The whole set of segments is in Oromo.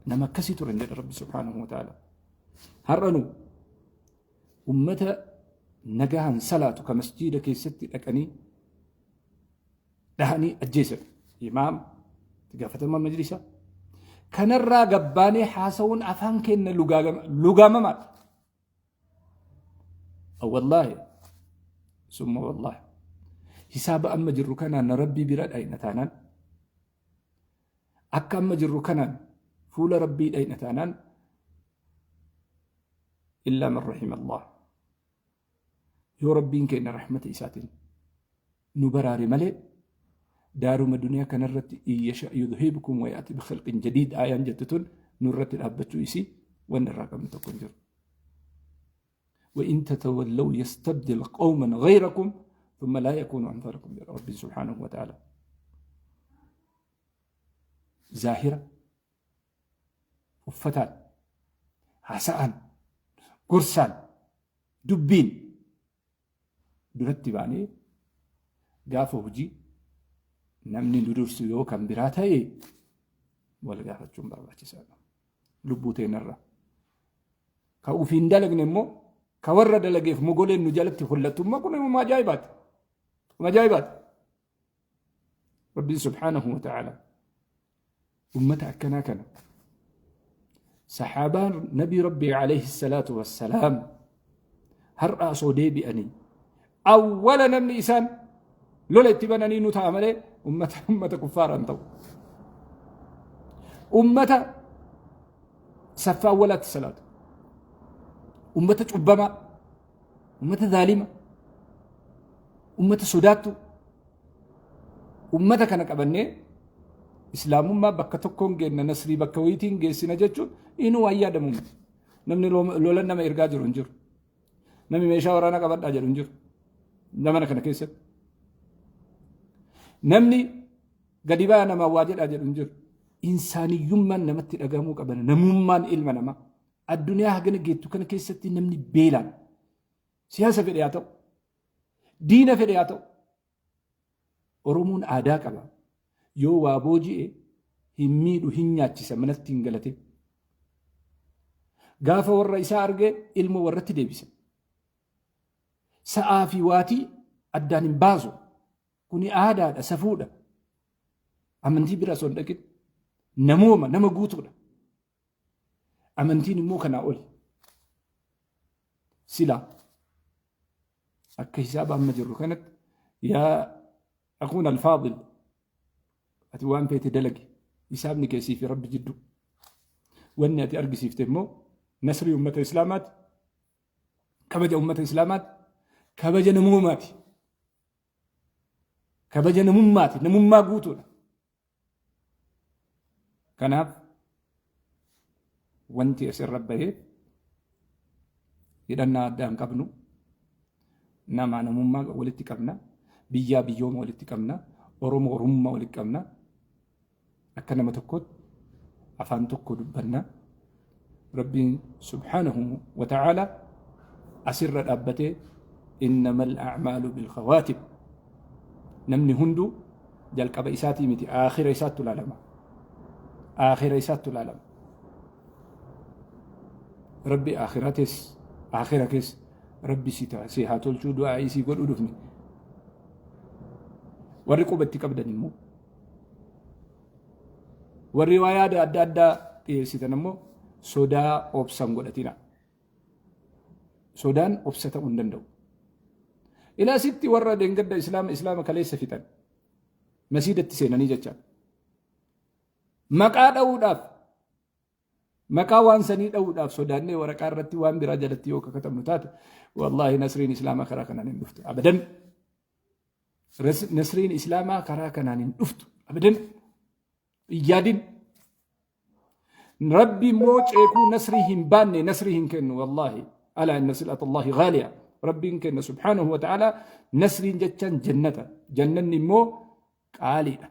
نما كسيتو رنجد رب سبحانه وتعالى هرنو أمة نجاهن صلاة كمسجد كيست أكني دهني الجسر إمام تجافت ما مجلسه كان الراجباني حاسون أفهم كن لجام مات أو والله ثم والله حساب أما جركنا نربي برد أين تانان أكم جركنا فول ربي أين تانان إلا من رحم الله يا ربي كأن رحمة إساتين نبرار ملئ دارو الدنيا كان الرت يشاء يذهبكم ويأتي بخلق جديد آيان جتتون نرت الأبتو إسي وأن الرقم تكونجر وإن تتولوا يستبدل قوما غيركم ثم لا يكونوا أمثالكم رب سبحانه وتعالى زاهرة وفتان عسان قرسان دبين درتباني قافوا هجي نمني ندرس يو كم براتا ولا قافت جنبا باتشسان لبوتين الرا كأوفين دلق نمو كورد لقيف مقولين نجالبت خلتهم ما كنا ما جايبات ربي سبحانه وتعالى أمتك كنا صحابان نبي ربي عليه الصلاة والسلام هرأ صودي بأني أولا نمني إسان لولا اتبانني نتعمل أمة كفارا تو أمة سفا ولا الصلاة أمة أبما أمة ظالمة أمة سودات أمة كانت أبني إسلام ما بكتكون جن نسري بكويتين جسنا جتشون إنه ويا دموم نمني لولا نما إرجع جرونجر نمي مشاورنا كبر أجرونجر نما كنا كيسة نمني قديبا نما واجد أجرونجر إنساني يوم نما تلاقيه كبرنا نمومان إلما نما الدنيا هجنا جيتو كنا كيسة نمني بيلان سياسة في رياضه دين في رياضه أرومون عادة كبا يو وابوجي هميدو هنياتي سمنت تنقلتي غافا والرئيسة أرغي علم ورتي ديبسا سآفي واتي أدان بازو كوني آدا سفودا أمنتي براسون دكت نموما نمغوتو أمنتي نمو كان أولي سلا أكا حسابا مجرو كانت يا أخونا الفاضل أتوان فيتي دلقي يسابني كيسي في رب جدو واني أتي أرقسي في تمو نسري أمة الإسلامات كبجة أمة الإسلامات كبجة نموماتي كبجة نموماتي نموما قوتونا كناف وانتي أسر ربه إذا دام قبنو نما نموما ولتي قبنا بيا بيوم ولتي قبنا ورم ورم ولتي قبنا أكنا متكود أفان تكود بنا ربي سبحانه وتعالى أسر الأبتي إنما الأعمال بالخواتم نمني هندو جل كبئساتي متي آخر إسات العالم آخر إسات العالم ربي آخرتس ربي سيها تلشو دعائي سيقول أدفني ورقو بتك أبدا نمو والرواية أدى سيتنمو سودا أوبسام قلتنا سودان أوبسة أندندو إلى ستي ورد إنقد إسلام كليس فتن مسيدة سيناني جتشان مقا داوداف مقا وان سني داوداف سوداني ورقا رتي وان براجلتي يوكا كتب نتات والله نسرين إسلام كراكنا نندفت أبدا نسرين إسلام كراكنا نندفت أبدا إيادين ربي موج يكون نسرهم باني نسرهم كنو والله ألا إن سلعة الله غالية ربي كن سبحانه وتعالى نسرين جتشان جنة مو قالينا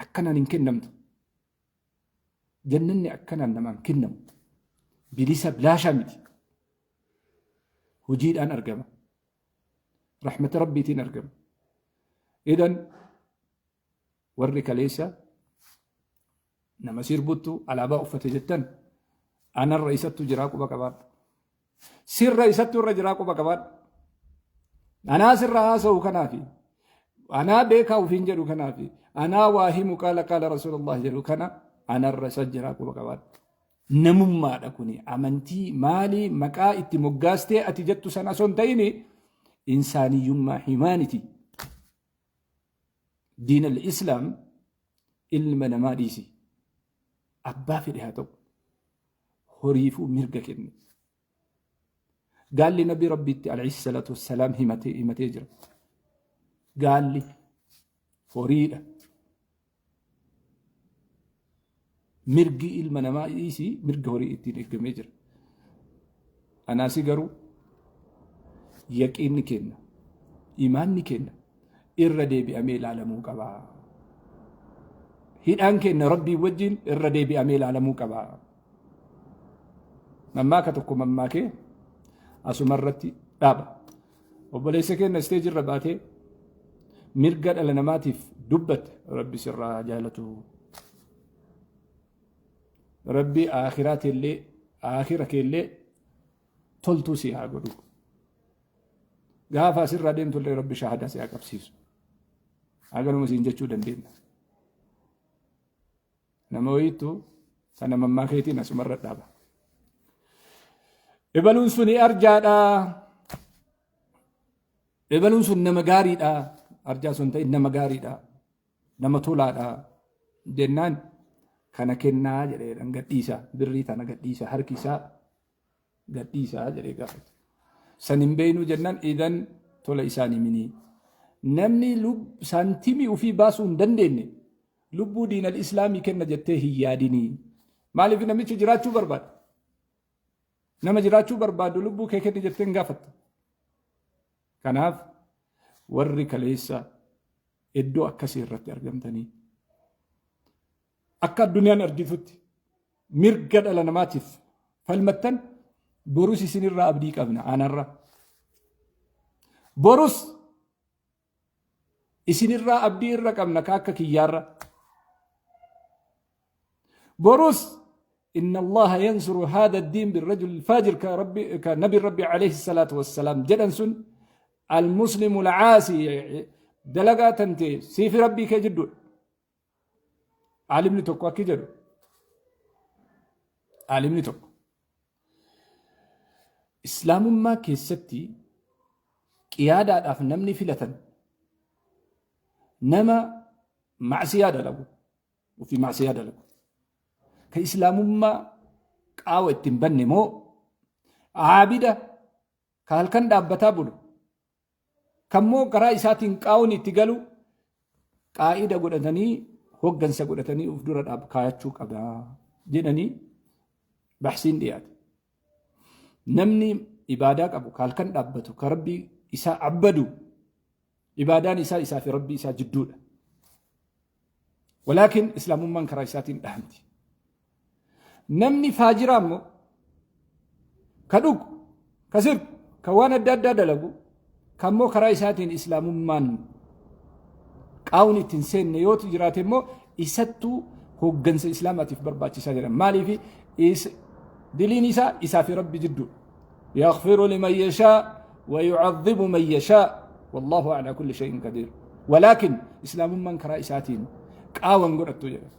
أكنا نكنمت جنني أكنا نمان كنم بليس بلا شامت وجيد أن أرقم رحمة ربي تين أرقم إذن ورك ليس nama sirbuttu alaabaa uffate jettan anarra isattu jiraa quba qabaadha. Sirra isattu irra jiraa quba qabaadha. Anaa sirra haasa'u kanaafi anaa beekaa ufiin jedhu kanaafi anaa waa himu qaala rasuulullah jedhu kana anarra isa jiraa quba qabaadha. Namummaadha kuni amantii maalii maqaa itti moggaastee ati jettu sana osoo hin ta'in insaaniyyummaa himaaniti. Diin al-Islaam ilma namaa dhiisi. Abbaa fedhe haa ta'u horiifuu mirga kenne. Gaalli nabii rabbiitti alayhi salaatu wassalaam himatee jira. Gaalli horiidha. Mirgi ilma namaa dhiisi mirga horii ittiin eegamee jira. Anaasi garuu yaqiinni kenna, imaanni kenna irra deebi'amee ilaalamuu qaba. Hidhaan kenna rabbii wajjin irra deebi'amee ilaalamuu qaba. Mammaaka tokko mammaakee asumarratti dhaaba. Obboleessa kenna isteejii irra baatee mirga dhala namaatiif dubbate rabbi sirraa jaalatu. Rabbi aakhira keellee toltuu si haa godhu. Gaafa asirraa deemtullee rabbi shahaadaa si haa qabsiisu. Haganuma siin jechuu dandeenya. Nama wayiitu sana mammaakeetiin asumarra dhaaba. Ibaluun suni arjaadha. Ibaluun sun nama gaariidha. Arjaa sun ta'e nama gaariidha. Nama tolaadha. Jennaan kana kennaa jedhee gadhiisa. Birrii tana gadhiisa. Harki isaa gadhiisa jedhee gaafate. San hin beeknu jennaan idan tola isaanii minii. Namni saantimii ofii baasuu hin dandeenye lubbuu diin al-Islaamii kenna jettee hin yaadinii. Maaliif namichi jiraachuu barbaada? Nama jiraachuu barbaadu lubbuu kee kenni jettee hin gaafatta. Kanaaf warri kaleessa iddoo akkasii irratti argamtanii akka addunyaan argitutti mirga dhala namaatiif falmattan borus isinirraa abdii qabna aanarra. Borus isinirraa abdii irra qabna akka kiyyaarra. Borus إن الله ينصر هذا الدين بالرجل الفاجر كنبي ربي عليه الصلاة والسلام جدنسن المسلم العاسي دلقات انت سيف ربي كجدو عالم لتوكو كجدو عالم لتوكو إسلام ما كيستي قيادة أفنمني فلة نما معسيادة له وفي معسيادة له كإسلام ما قاوة تنبني مو عابدة كهالكن دابتا بلو كمو قرائسات قاوني تقالو قائدة قدتني هوغنسا قدتني افدورة داب كاياتشو قبا جنني بحسين ديات نمني إبادة قبو كهالكن دابتو كربي إسا عبدو إبادان إسا في ربي إسا جدود ولكن إسلام من قرائسات أهمتي namni faajiraa immoo ka dhugu ka sirbu ka waan adda addaa dalagu kammoo karaa isaatiin islaamummaan qaawni ittiin seenne yoo jiraate immoo isattuu hooggansa islaamaatiif barbaachisaa jedhama. Maaliif diliin isaa fi rabbi jidduu yaghfiru liman yashaa wa yu'adhibu man yashaa wallahu ala kulli shay'in qadir. Walaakin islaamummaan karaa isaatiin qaawan godhattu jedhama.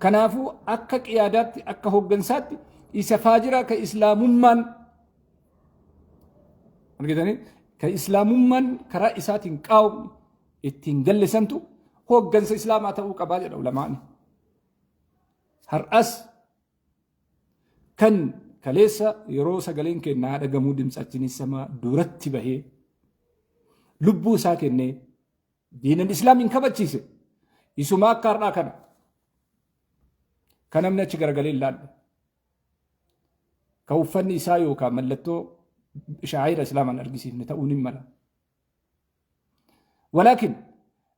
Kanaafuu akka qiyaadaatti akka hooggansaatti isa faajiraa ka islaamummaan argitanii ka islaamummaan karaa isaatiin qaawni ittiin gallisantu hooggansa islaamaa ta'uu qabaa jedha ulamaani. Har'as kan kaleessa yeroo sagaleen kennaa dhagamuu dimtsachinis sama duratti bahee lubbuu isaa kennee diinan islaamiin kabachiise isuma akka har'aa kana. Kan namni achi garagalee ilaalle ka uffanni isaa yookaan mallattoo shaa'ira islaamaan argisiifne ta'uu ni mala. Walaakin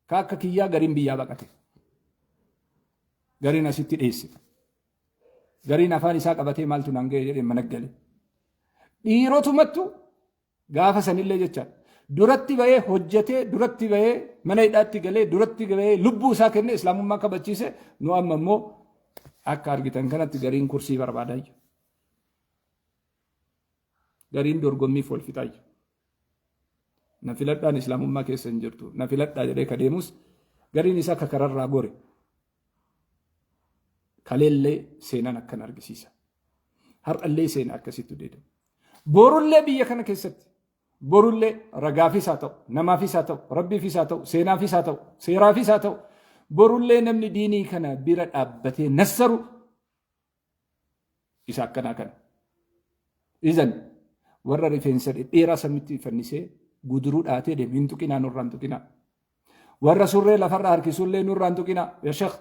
ka akka kiyyaa gariin biyyaa baqate gariin asitti dheesse gariin afaan isaa qabatee maaltu naan ga'e jedhee mana gale dhiirotumattu gaafa sanillee jecha duratti bahee hojjetee duratti bahee mana hidhaatti galee duratti bahee lubbuu isaa kenne islaamummaa kabachiise nu amma immoo akka argitan kanatti gariin kursii barbaadaa jiru. Gariin dorgommiif wal fixaa jiru. Na filadhaan islaamummaa keessa hin jirtu. Na filadhaa jedhee ka deemus gariin isaa akka kararraa gore. Kaleellee seenaan akkan argisiisa. Har'allee seenaa akkasitti deedama. Borullee biyya kana keessatti borullee ragaafis haa ta'u, namaafis haa ta'u, rabbiifis haa ta'u, seenaafis haa ta'u, seeraafis haa ta'u, borullee namni diinii kana bira dhaabbatee nassaru isa akkanaa kana. Izan warra rifeensa dheeraa samitti fannisee guduruu dhaatee deemu hin tuqinaa nurraan tuqinaa. Warra surree lafarraa harkisullee nurraan tuqinaa. Ya Sheekh